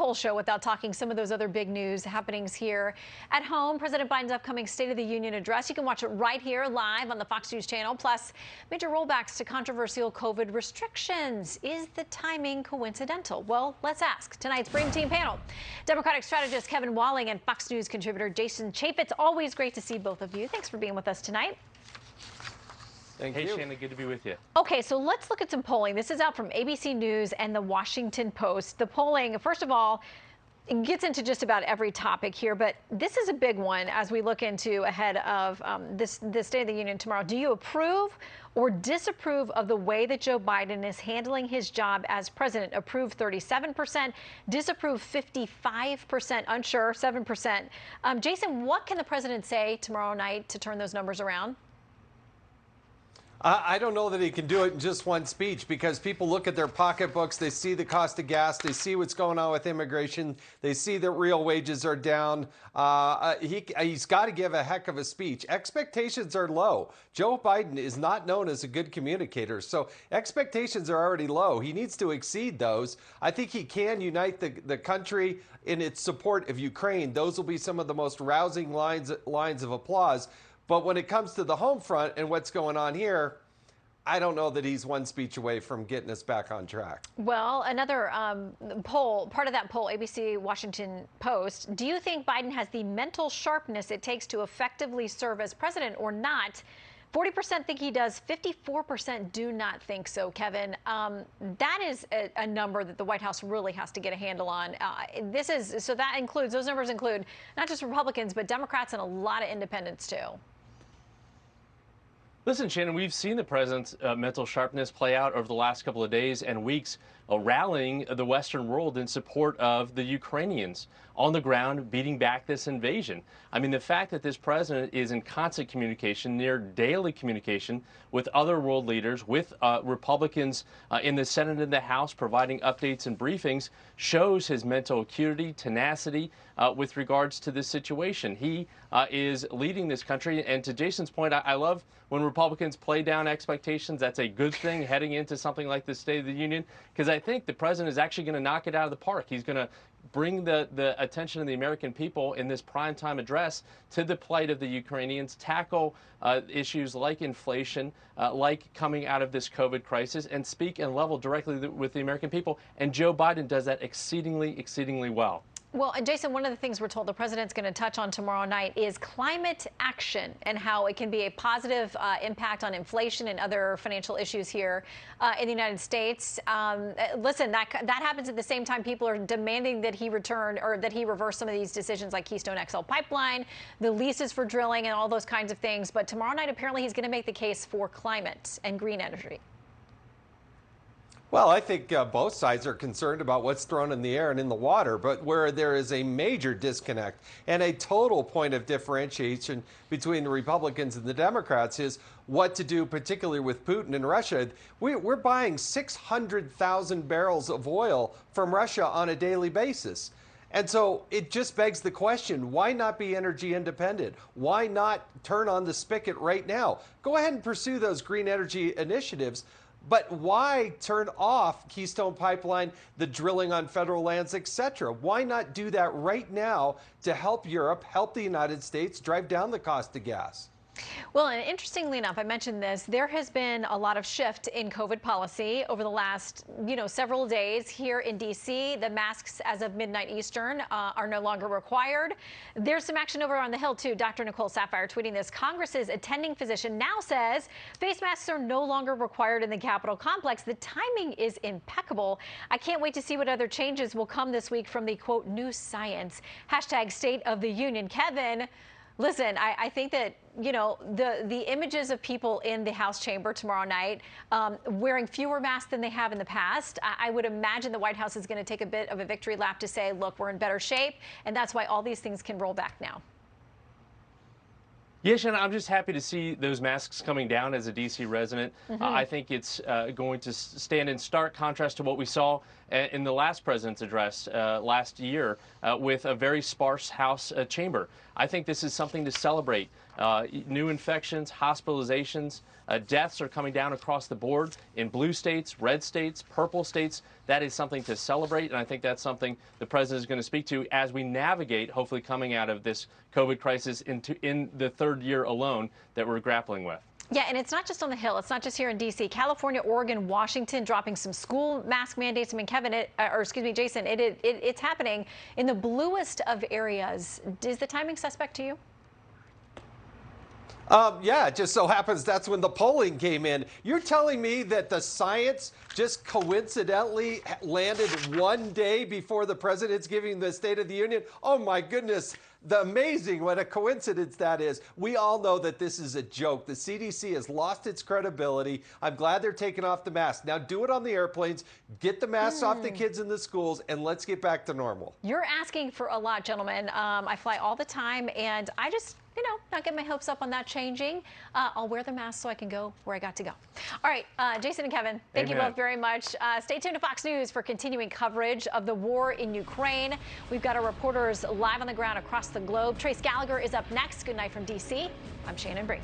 whole show without talking some of those other big news happenings here at home. President Biden's upcoming State of the Union address. You can watch it right here live on the Fox News channel. Plus, major rollbacks to controversial COVID restrictions. Is the timing coincidental? Well, let's ask tonight's Bream Team panel. Democratic strategist Kevin Walling and Fox News contributor Jason Chaffetz. Always great to see both of you. Thanks for being with us tonight. Thank you. Shannon, good to be with you. Okay, so let's look at some polling. This is out from ABC News and the Washington Post. The polling, first of all, it gets into just about every topic here, but this is a big one as we look into ahead of this State of the Union tomorrow. Do you approve or disapprove of the way that Joe Biden is handling his job as president? Approve 37%, disapprove 55%, unsure 7%. Jason, what can the president say tomorrow night to turn those numbers around? I don't know that he can do it in just one speech, because people look at their pocketbooks, they see the cost of gas, they see what's going on with immigration, they see that real wages are down. He's got to give a heck of a speech. Expectations are low. Joe Biden is not known as a good communicator, so expectations are already low. He needs to exceed those. I think he can unite the country in its support of Ukraine. Those will be some of the most rousing lines of applause. But when it comes to the home front and what's going on here, I don't know that he's one speech away from getting us back on track. Well, another poll, part of that poll, ABC Washington Post, do you think Biden has the mental sharpness it takes to effectively serve as president or not? 40% think he does, 54% do not think so, Kevin. That is a number that the White House really has to get a handle on. Those numbers include not just Republicans, but Democrats and a lot of independents too. Listen, Shannon, we've seen the president's mental sharpness play out over the last couple of days and weeks, rallying the Western world in support of the Ukrainians on the ground, beating back this invasion. I mean, the fact that this president is in constant communication, near daily communication with other world leaders, with Republicans in the Senate and the House, providing updates and briefings, shows his mental acuity, tenacity with regards to this situation. He is leading this country. And to Jason's point, I love when Republicans play down expectations. That's a good thing heading into something like the State of the Union, because I think the president is actually going to knock it out of the park. He's going to bring the attention of the American people in this primetime address to the plight of the Ukrainians, tackle issues like inflation, like coming out of this COVID crisis, and speak and level directly with the American people. And Joe Biden does that exceedingly, exceedingly well. Well, and Jason, one of the things we're told the president's going to touch on tomorrow night is climate action and how it can be a positive impact on inflation and other financial issues here in the United States. Listen, that happens at the same time people are demanding that he return or that he reverse some of these decisions like Keystone XL pipeline, the leases for drilling and all those kinds of things. But tomorrow night, apparently, he's going to make the case for climate and green energy. Well, I think both sides are concerned about what's thrown in the air and in the water, but where there is a major disconnect and a total point of differentiation between the Republicans and the Democrats is what to do, particularly with Putin and Russia. We're buying 600,000 barrels of oil from Russia on a daily basis. And so it just begs the question, why not be energy independent? Why not turn on the spigot right now? Go ahead and pursue those green energy initiatives. But why turn off Keystone Pipeline, the drilling on federal lands, etc.? Why not do that right now to help Europe, help the United States, drive down the cost of gas? Well, and interestingly enough, I mentioned this, there has been a lot of shift in COVID policy over the last, several days here in D.C. The masks as of midnight Eastern are no longer required. There's some action over on the Hill, too. Dr. Nicole Saphier tweeting this. Congress's attending physician now says face masks are no longer required in the Capitol complex. The timing is impeccable. I can't wait to see what other changes will come this week from the, quote, new science. Hashtag State of the Union. Kevin, listen, I think that, the images of people in the House chamber tomorrow night wearing fewer masks than they have in the past, I would imagine the White House is going to take a bit of a victory lap to say, look, we're in better shape. And that's why all these things can roll back now. Yeah, Shannon, I'm just happy to see those masks coming down as a D.C. resident. I think it's going to stand in stark contrast to what we saw in the last president's address last year with a very sparse House chamber. I think this is something to celebrate. New infections, hospitalizations, deaths are coming down across the board in blue states, red states, purple states. That is something to celebrate, and I think that's something the president is going to speak to as we navigate, hopefully coming out of this COVID crisis in the third year alone that we're grappling with. Yeah, and it's not just on the Hill. It's not just here in D.C. California, Oregon, Washington dropping some school mask mandates. I mean, Kevin, Jason, it's happening in the bluest of areas. Is the timing suspect to you? Yeah, it just so happens that's when the polling came in. You're telling me that the science just coincidentally landed one day before the president's giving the State of the Union? Oh, my goodness. Amazing what a coincidence that is. We all know that this is a joke. The CDC has lost its credibility. I'm glad they're taking off the mask. Now do it on the airplanes, get the masks off the kids in the schools, and let's get back to normal. You're asking for a lot, gentlemen. I fly all the time, and I just, not get my hopes up on that changing. I'll wear the mask so I can go where I got to go. All right, Jason and Kevin, thank you both very much. Stay tuned to Fox News for continuing coverage of the war in Ukraine. We've got our reporters live on the ground across the globe. Trace Gallagher is up next. Good night from D.C. I'm Shannon Bream.